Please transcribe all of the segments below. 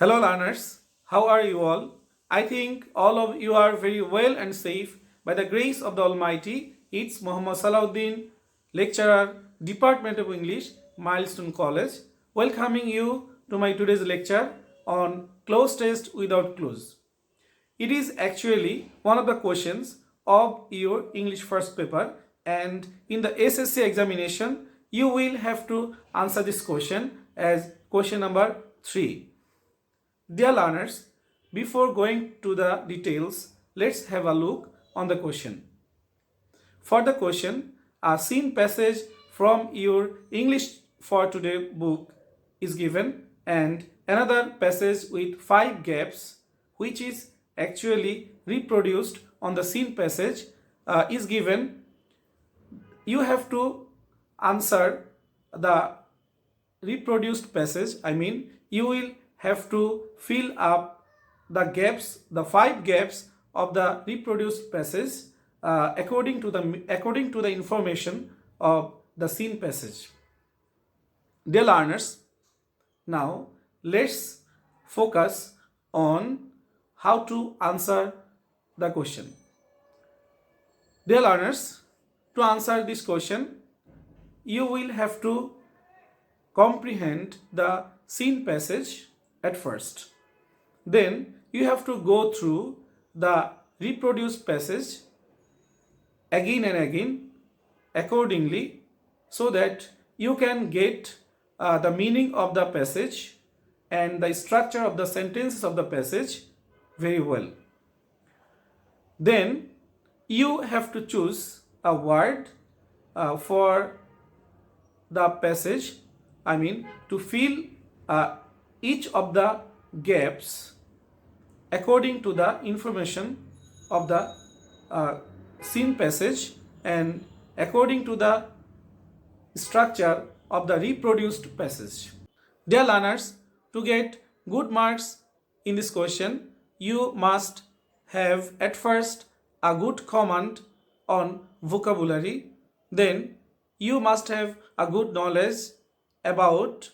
Hello, learners. How are you all? I think all of you are very well and safe by the grace of the Almighty. It's Muhammad Salahuddin, lecturer, Department of English, Milestone College, welcoming you to my today's lecture on close test without clues. It is actually one of the questions of your English first paper, and in the SSC examination, you will have to answer this question as question number 3. Dear learners, before going to the details, let's have a look on the question. For the question, a scene passage from your English for Today book is given and another passage with 5 gaps which is actually reproduced on the scene passage is given. You have to answer the reproduced passage. You will have to fill up the gaps, the 5 gaps of the reproduced passage according to the information of the scene passage. Dear learners, now let's focus on how to answer the question. Dear learners, to answer this question, you will have to comprehend the scene passage at first. Then you have to go through the reproduced passage again and again accordingly so that you can get the meaning of the passage and the structure of the sentences of the passage very well. Then you have to choose a word for the passage, to fill each of the gaps according to the information of the scene passage and according to the structure of the reproduced passage. Dear learners, to get good marks in this question, you must have at first a good command on vocabulary, then you must have a good knowledge about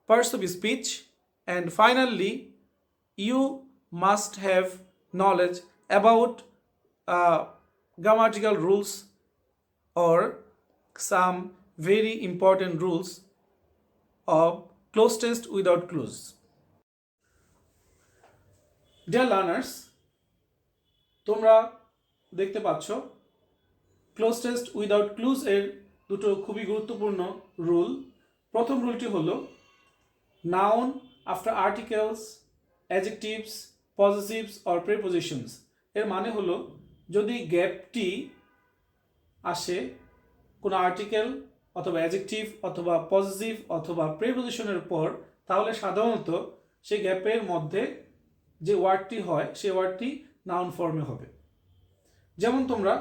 persuasive speech, and finally you must have knowledge about grammatical rules or some very important rules of close test without clues. Dear learners, তোমরা দেখতে পাচ্ছ cloze test without clues এর দুটো খুবই গুরুত্বপূর্ণ rule. প্রথম রুলটি হলো noun after articles, adjectives, possessives or prepositions. এর মানে হলো যদি গ্যাপটি আসে কোনো আর্টিকেল অথবা অ্যাডজেক্টিভ অথবা পজিটিভ অথবা প্রিপোজিশনের পর, তাহলে সাধারণত সেই গ্যাপের মধ্যে যে ওয়ার্ডটি হয় সেই ওয়ার্ডটি নাউন ফর্মে হবে। যেমন তোমরা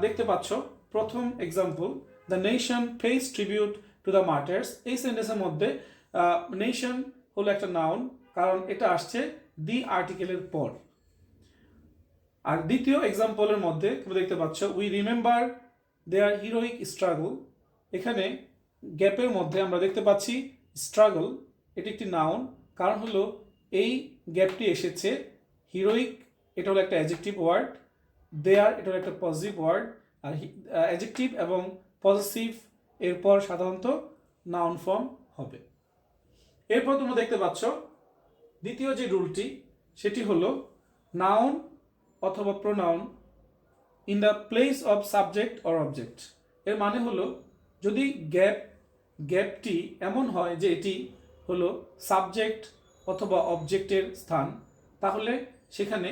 দেখতে পাচ্ছ প্রথম example, the nation page tribute to the martyrs. এই সেন্টেন্সের মধ্যে নেশন হলো একটা নাউন, কারণ এটা আসছে দি আর্টিকেলের পর। আর দ্বিতীয় এক্সাম্পলের মধ্যে তোমরা দেখতে পাচ্ছ we remember their heroic struggle. এখানে গ্যাপের মধ্যে আমরা দেখতে পাচ্ছি স্ট্রাগল, এটি একটি নাউন, কারণ হলো এই গ্যাপটি এসেছে হিরোইক, এটা হলো একটা অ্যাডজেক্টিভ ওয়ার্ড, দেয়ার এটা হলো একটা পজিটিভ ওয়ার্ড, আর অ্যাডজেক্টিভ এবং পজিটিভ এরপর সাধারণত নাউন ফর্ম হবে। এরপর তোমরা দেখতে পাচ্ছ দ্বিতীয় যে রুলটি সেটি হলো নাউন অথবা pronoun in the place of subject or object. এর মানে হলো যদি গ্যাপটি এমন হয় যে এটি হলো সাবজেক্ট অথবা অবজেক্টের স্থান, তাহলে সেখানে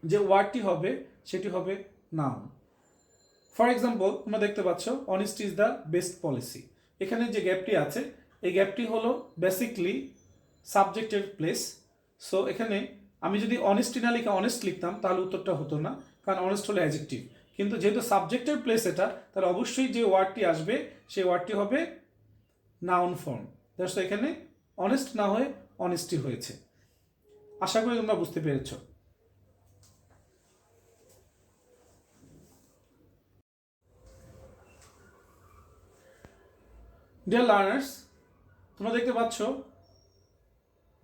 যে ওয়ার্ডটি হবে সেটি হবে নাউন। ফর এক্সাম্পল তোমরা দেখতে পাচ্ছ honesty is the best policy. এখানে যে গ্যাপটি আছে এই গ্যাপটি হলো বেসিকলি সাবজেক্টের প্লেস। সো এখানে আমি যদি অনেস্টি না লিখে অনেস্ট লিখতাম তাহলে উত্তরটা হতো না, কারণ অনেস্ট হলো অ্যাডজেক্টিভ। কিন্তু যেহেতু সাবজেক্টের প্লেস এটা, তাহলে অবশ্যই যে ওয়ার্ডটি আসবে সেই ওয়ার্ডটি হবে নাউন ফর্ম। দ্যাটস এখানে অনেস্ট না হয়ে অনেস্টি হয়েছে। আশা করি তোমরা বুঝতে পেরেছ। ডিয়ার লার্নার্স, তোমরা দেখতে পাচ্ছ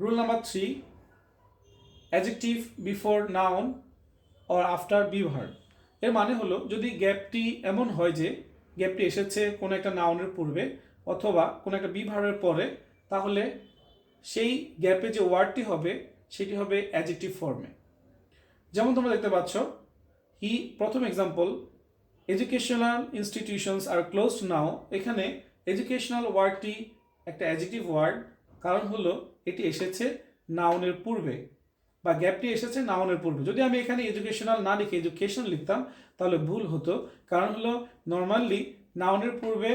rule number 3, adjective before noun or after be verb. এর মানে হলো যদি গ্যাপটি এমন হয় যে গ্যাপটি এসেছে কোনো একটা নাউনের পূর্বে অথবা কোনো একটা বি ভার্বের পরে, তাহলে সেই গ্যাপে যে ওয়ার্ডটি হবে সেটি হবে অ্যাডজেক্টিভ ফর্মে। যেমন তোমরা দেখতে পাচ্ছ, প্রথম এক্সাম্পল, এডুকেশনাল ইনস্টিটিউশনস আর ক্লোজড নাও। এখানে এডুকেশনাল ওয়ার্ডটি একটা অ্যাডজেক্টিভ ওয়ার্ড, কারণ হলো এটি এসেছে নাউনের পূর্বে, বা গ্যাপটি এসেছে নাউনের পূর্বে। যদি আমি এখানে এডুকেশনাল না লিখে এডুকেশন লিখতাম তাহলে ভুল হতো, কারণ হলো নর্মালি নাউনের পূর্বে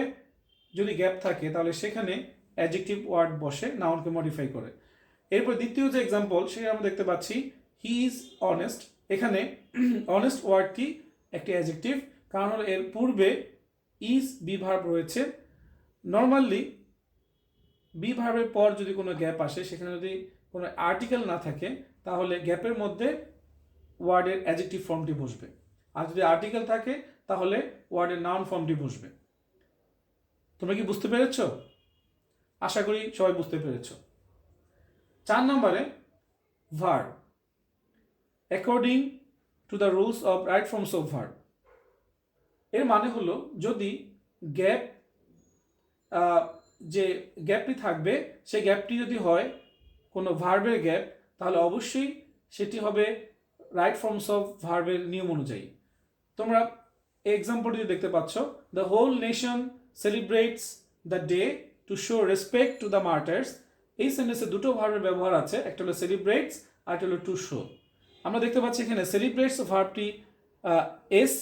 যদি গ্যাপ থাকে তাহলে সেখানে অ্যাডজেক্টিভ ওয়ার্ড বসে নাউনকে মডিফাই করে। এরপর দ্বিতীয় যে এক্সাম্পল সেটা আমরা দেখতে পাচ্ছি, হি ইজ অনেস্ট। এখানে অনেস্ট ওয়ার্ডটি একটি অ্যাডজেক্টিভ, কারণ হলো এর পূর্বে ইজ বি ভার্ব রয়েছে। নর্মালি বি ভার্বের পর যদি কোনো গ্যাপ আসে, সেখানে যদি কোনো আর্টিকেল না থাকে তাহলে গ্যাপের মধ্যে ওয়ার্ডের অ্যাডজেক্টিভ ফর্মটি বসবে, আর যদি আর্টিকেল থাকে তাহলে ওয়ার্ডের নাউন ফর্মটি বসবে। তোমরা কি বুঝতে পেরেছ? আশা করি সবাই বুঝতে পেরেছ। 4 নম্বরে verb, according to the rules of right forms of verb. এর মানে হলো যদি গ্যাপ, যে গ্যাপটি থাকবে সেই গ্যাপটি যদি হয় কোনো ভার্বের গ্যাপ, তাহলে অবশ্যই সেটি হবে রাইট ফর্মস অফ ভার্বের নিয়ম অনুযায়ী। তোমরা এই এক্সাম্পলটি দেখতে পাচ্ছ, the whole nation celebrates the day to show respect to the martyrs. এই সেন্টেন্সে দুটো ভার্বের ব্যবহার আছে, একটা হলো সেলিব্রেটস আর একটা হলো টু শো। আমরা দেখতে পাচ্ছি এখানে সেলিব্রেটস ভার্বটি এস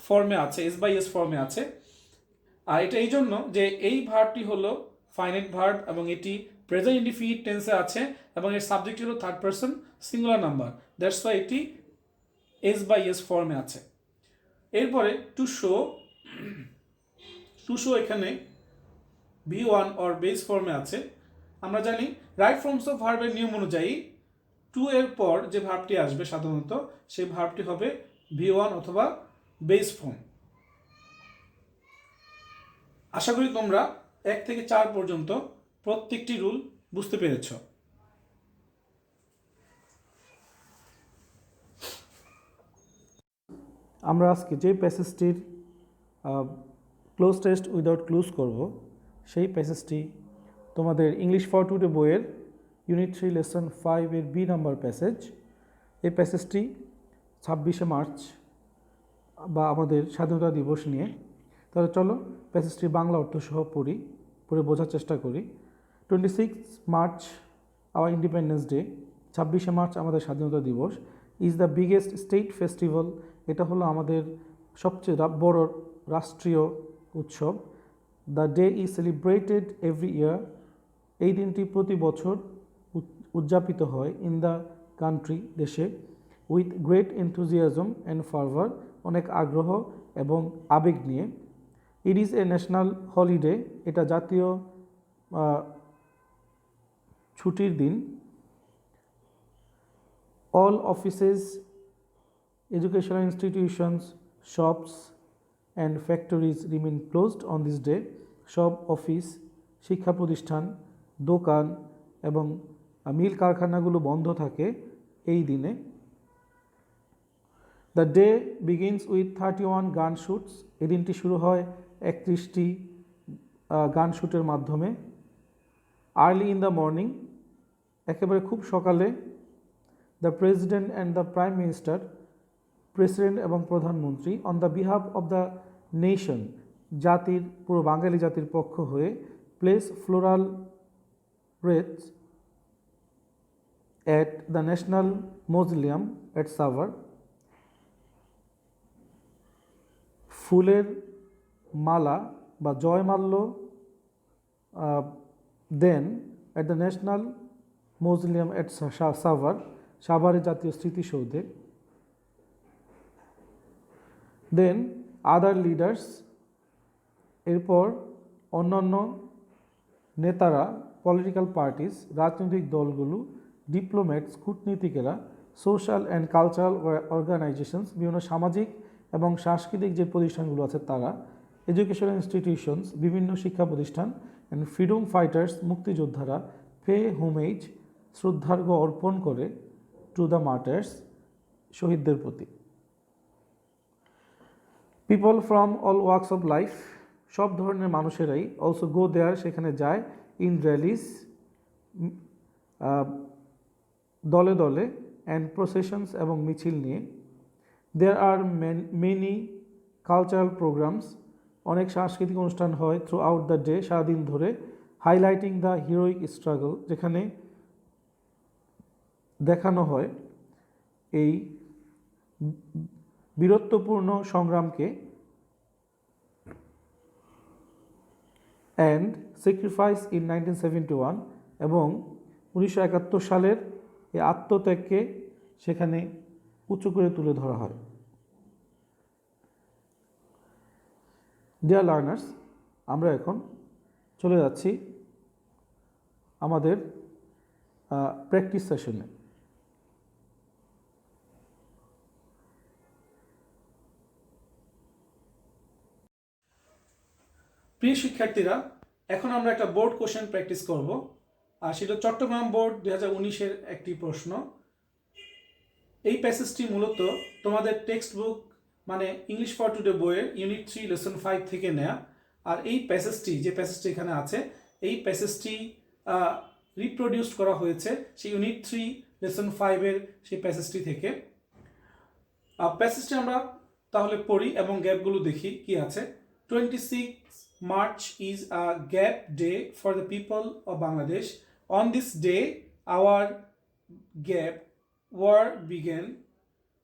ফর্মে আছে, এস বাই এস ফর্মে আছে। আর এটা এই জন্য যে এই ভার্বটি হলো ফাইনাইট ভার্ব এবং এটি প্রেজেন্ট ইনডিফিনিট টেন্সে আছে এবং এর সাবজেক্ট হলো third person singular number, that's why এটি এস বাই এস ফর্মে আছে। এরপরে টু শো এখানে V1 অর বেস ফর্মে আছে। আমরা জানি রাইট ফর্মস অফ ভার্বের নিয়ম অনুযায়ী টু এর পর যে ভার্বটি আসবে সাধারণত সেই ভার্বটি হবে V1 অথবা বেস ফর্ম। আশা করি তোমরা 1 থেকে 4 পর্যন্ত প্রত্যেকটি রুল বুঝতে পেরেছ। আমরা আজকে যে প্যাসেজটির ক্লোজ টেস্ট উইদাউট ক্লুজ করব, সেই প্যাসেজটি তোমাদের ইংলিশ ফর টুডে বইয়ের ইউনিট 3 লেসন 5 এর বি নাম্বার প্যাসেজ। এই প্যাসেজটি 26শে মার্চ বা আমাদের স্বাধীনতা দিবস নিয়ে। তাহলে চলো প্যাসেজটির বাংলা অর্থ সহ পড়ে বোঝার চেষ্টা করি। 26 মার্চ আওয়ার ইন্ডিপেন্ডেন্স ডে, 26শে মার্চ আমাদের স্বাধীনতা দিবস, is the biggest state festival. এটা হলো আমাদের সবচেয়ে বড় রাষ্ট্রীয় উৎসব। The day is celebrated every year. এই দিনটি প্রতি বছর উদযাপিত হয় ইন দ্য কান্ট্রি, দেশে, with great enthusiasm and fervour, অনেক আগ্রহ এবং আবেগ নিয়ে। It is a national holiday, এটা জাতীয় ছুটির দিন। All offices, educational institutions, shops and factories remain closed on this day. সব অফিস, শিক্ষা প্রতিষ্ঠান, দোকান এবং মিল কারখানাগুলো বন্ধ থাকে এই দিনে। দ্য ডে বিগিনস উইথ 31 গান শুটস। এই দিনটি শুরু হয় 31টি গান শুটের মাধ্যমে। আর্লি ইন দ্য মর্নিং, একেবারে খুব সকালে, the president and the prime minister, president এবং প্রধানমন্ত্রী, on the behalf of the nation, জাতির, পুরো বাঙালি জাতির পক্ষ হয়ে, place floral wreaths at the National Mausoleum at Savar. ফুলের মালা বা জয়মাল্য দেন at the National Mausoleum at Savar, সাভারের জাতীয় স্মৃতিসৌধে। দেন আদার লিডার্স, এরপর অন্যান্য নেতারা, পলিটিক্যাল পার্টিস, রাজনৈতিক দলগুলো, ডিপ্লোম্যাটস, কূটনীতিকেরা, সোশ্যাল অ্যান্ড কালচারাল অর্গানাইজেশনস, বিভিন্ন সামাজিক এবং সাংস্কৃতিক যে প্রতিষ্ঠানগুলো আছে তারা, এডুকেশনাল ইনস্টিটিউশনস, বিভিন্ন শিক্ষা প্রতিষ্ঠান, অ্যান্ড ফ্রিডম ফাইটার্স, মুক্তিযোদ্ধারা, পে হোমেজ শ্রদ্ধার্ঘ অর্পণ করে টু দ্য মার্টার্স, শহীদদের প্রতি। People from all works of life, সব ধরনের মানুষেরাই অলসো গো দেয়ার, সেখানে যায়, ইন র্যালিস, দলে দলে, অ্যান্ড প্রসেশনস এবং মিছিল নিয়ে। দেয়ার আর মেনি কালচারাল প্রোগ্রামস, অনেক সাংস্কৃতিক অনুষ্ঠান হয় থ্রু আউট দ্য ডে, সারাদিন ধরে, হাইলাইটিং দ্য হিরোইক স্ট্রাগল, যেখানে দেখানো হয় এই বীরত্বপূর্ণ সংগ্রামকে, অ্যান্ড স্যাক্রিফাইস ইন 1971, এবং 1971 সালের এই আত্মত্যাগকে সেখানে উঁচু করে তুলে ধরা হয়। ডিয়ার লার্নার্স, আমরা এখন চলে যাচ্ছি আমাদের প্র্যাকটিস সেশনে। প্রিয় শিক্ষার্থীরা, এখন আমরা একটা বোর্ড কোশ্চেন প্র্যাকটিস করব, আর সেটা চট্টগ্রাম বোর্ড 2019-এর একটি প্রশ্ন। এই প্যাসেজটি মূলত তোমাদের টেক্সট বুক মানে ইংলিশ ফর টুডে বইয়ের ইউনিট 3 লেসন 5 থেকে নেয়া। আর এই প্যাসেজটি, যে প্যাসেজটি এখানে আছে, এই প্যাসেজটি রিপ্রোডিউস করা হয়েছে সেই ইউনিট 3 লেসন 5-এর সেই প্যাসেজটি থেকে। প্যাসেজটি আমরা তাহলে পড়ি এবং গ্যাপগুলো দেখি কি আছে। 26 March is a gap day for the people of Bangladesh. On this day, our gap war began.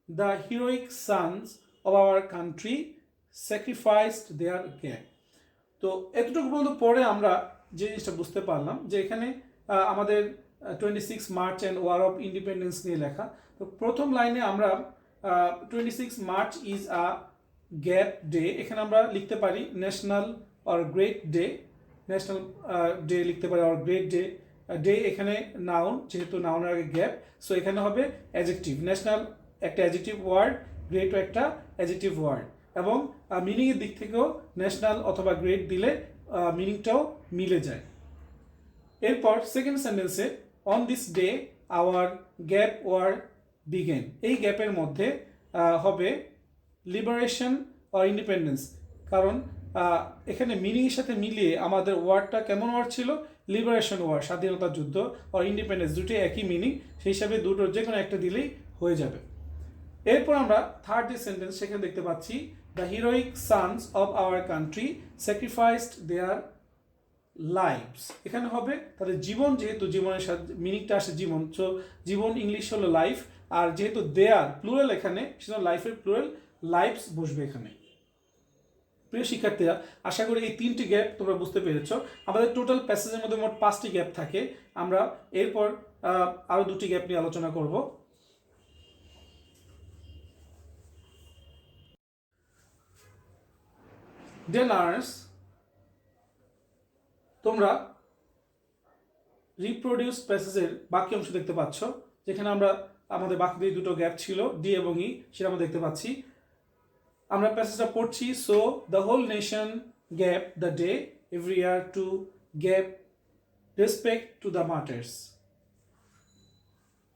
The heroic sons of our country sacrificed their gap. তো এতটুকু পর্যন্ত পরে আমরা যে জিনিসটা বুঝতে পারলাম যে এখানে আমাদের 26 March and war of independence নিয়ে লেখা। তো প্রথম লাইনে আমরা 26 March is a gap day, এখানে আমরা লিখতে পারি national or great day, national day লিখতে পারি, অর গ্রেট ডে। ডে এখানে নাউন, যেহেতু নাউনের আগে গ্যাপ, সো এখানে হবে অ্যাডজেক্টিভ। ন্যাশনাল একটা অ্যাডজেক্টিভ ওয়ার্ড, গ্রেটও একটা অ্যাডজেক্টিভ ওয়ার্ড, এবং মিনিংয়ের দিক থেকেও ন্যাশনাল অথবা গ্রেট দিলে মিনিংটাও মিলে যায়। এরপর সেকেন্ড সেন্টেন্সে on this day our gap war began, এই গ্যাপের মধ্যে হবে লিবারেশন অর ইন্ডিপেন্ডেন্স, কারণ এখানে মিনিংয়ের সাথে মিলিয়ে আমাদের ওয়ার্ডটা কেমন ওয়ার্ড ছিল, লিবারেশন ওয়ার্ড, স্বাধীনতা যুদ্ধ, অর ইন্ডিপেন্ডেন্স, দুটি একই মিনিং, সেই হিসাবে দুটোর যে কোনো একটা দিলেই হয়ে যাবে। এরপর আমরা থার্ড যে সেন্টেন্স, সেখানে দেখতে পাচ্ছি the heroic Sans of our country sacrificed their lives, এখানে হবে তাদের জীবন, যেহেতু জীবনের সাথে মিনিংটা আসে জীবন, সো জীবন ইংলিশ হলো লাইফ, আর যেহেতু দেয়ার প্লুরাল এখানে, সেজন্য লাইফের প্লুরাল লাইভস বসবে এখানে। প্রিয় শিক্ষার্থীরা, আশা করি এই 3টি গ্যাপ তোমরা বুঝতে পেরেছ। আমাদের টোটাল প্যাসেজের মধ্যে মোট 5টি গ্যাপ থাকে। আমরা এরপর আরও 2টি গ্যাপ নিয়ে আলোচনা করব। ডিয়ার লার্নার্স, তোমরা রিপ্রোডিউস প্যাসেজের বাকি অংশ দেখতে পাচ্ছ, যেখানে আমরা আমাদের বাকি দুটো গ্যাপ ছিল, ডি এবং ই, সেটা আমরা দেখতে পাচ্ছি। আমরা প্যাসেজটা পড়ছি। So the whole nation gap the day every year to gap respect to the martyrs.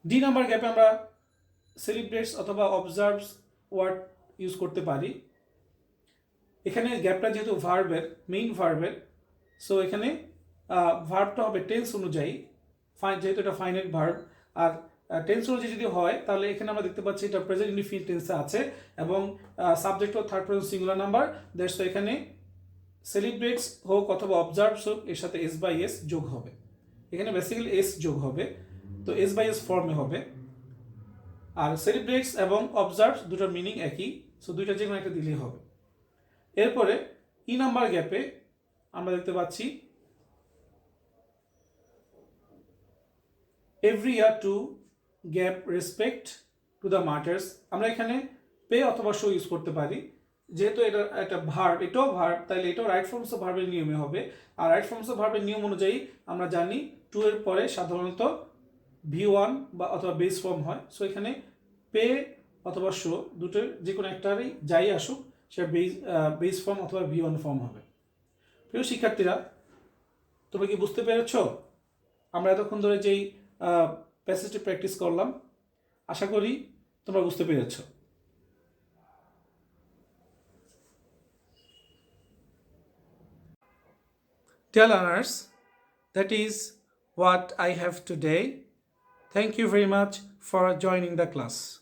The number গ্যাপে আমরা সেলিব্রেটস অথবা অবজার্ভস ওয়ার্ড ইউজ করতে পারি। এখানে গ্যাপটা যেহেতু ভার্বের, মেইন ভার্বের, সো এখানে ভার্বটা হবে টেন্স অনুযায়ী, যেহেতু এটা ফাইনাইট ভার্ব, আর টেন্স অনুযায়ী যদি হয় তাহলে এখানে আমরা দেখতে পাচ্ছি এটা প্রেজেন্ট ইনডিফিনিট টেন্সে আছে, এবং সাবজেক্ট ও third person singular number. That's এখানে সেলিব্রেটস হোক অথবা অবজার্ভস হোক, এর সাথে এস বাই এস যোগ হবে। এখানে বেসিক্যালি এস যোগ হবে, তো এস বাই এস ফর্মে হবে। আর সেলিব্রেটস এবং অবজার্ভস দুটোর মিনিং একই, সো দুইটা যে কোনো একটা দিলেই হবে। এরপরে ই নাম্বার গ্যাপে আমরা দেখতে পাচ্ছি every year to gap respect to the martyrs. আমরা এখানে পে অথবা শো ইউজ করতে পারি, যেহেতু এটা একটা ভার্ব, এটাও ভার্ব, তাহলে এটাও রাইট ফর্মস অফ ভার্বের নিয়মে হবে। আর রাইট ফর্মস অফ ভার্বের নিয়ম অনুযায়ী আমরা জানি টু এর পরে সাধারণত V1 বা অথবা বেস ফর্ম হয়। সো এখানে পে অথবা শো দুটোর যে কোনো একটারই যাই আসুক, সেটা বেস ফর্ম অথবা V1 ফর্ম হবে। প্রিয় শিক্ষার্থীরা, তোমরা কি বুঝতে পেরেছ আমরা এতক্ষণ ধরে যেই প্যাসেজটি প্র্যাকটিস করলাম। আশা করি তোমরা বুঝতে পেরেছ। Dear learners, that is what I have today. Thank you very much for joining the class.